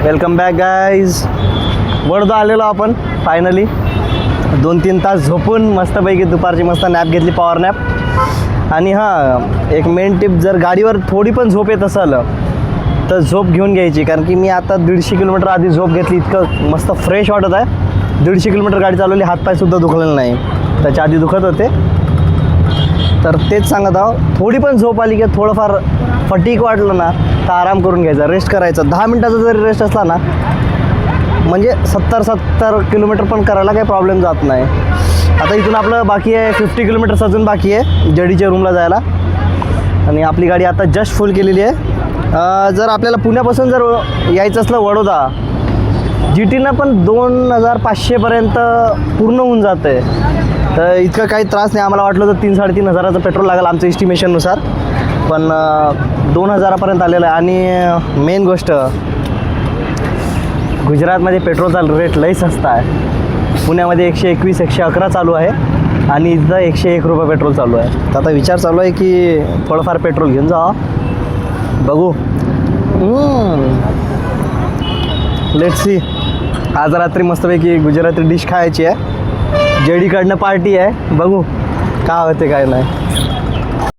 Welcome back guys. Vadoda आलेलो आपण finally. 2-3 तास झोपून मस्तपैकी दुपारची मस्त नॅप घेतली, पॉवर नॅप. आणि हां, एक मेन टिप, जर गाडीवर थोडी पण झोप येत असेल तर झोप घेऊन घ्यायची. कारण की मी आता 150 किलोमीटर आधी झोप घेतली, इतकं मस्त फ्रेश वाटत आहे. 150 किलोमीटर गाडी चालवली, हातपायसुद्धा दुखलेलं नाही, त्याच्या आधी दुखत होते. तर तेच सांगत आहो, थोडी पण झोप आली की थोडंफार फटीक वाटलं ना तर आराम करून घ्यायचा, रेस्ट करायचा. 10 मिनटाचा जरी रेस्ट असला ना म्हणजे 70 किलोमीटर पण करायला काही प्रॉब्लेम जात नाही. आता इथून आपलं बाकी आहे 50 किलोमीटर्स अजून बाकी आहे जडीच्या रूमला जायला. आणि आपली गाडी आता जस्ट फुल केलेली आहे. जर आपल्याला पुण्यापासून जर यायचं असलं वडोदा, GTनं पण 2500पर्यंत पूर्ण होऊन जातं आहे. तर इतकं काही त्रास नाही. आम्हाला वाटलं तर 3-3.5 हजाराचं पेट्रोल लागेल आमचं एस्टिमेशननुसार, पण 2000पर्यंत आलेलं आहे. आणि मेन गोष्ट, गुजरातमध्ये पेट्रोलचा रेट लई स्वस्त आहे. पुण्यामध्ये 121, 111 चालू आहे आणि इथं 101 रुपये पेट्रोल चालू आहे. तर आता विचार चालू आहे की थोडंफार पेट्रोल घेऊन जावा, बघू. Let's see. आज रात्री मस्तपैकी गुजराती डिश खायची आहे, जेडीकडनं पार्टी आहे, बघू काय होते काय नाही.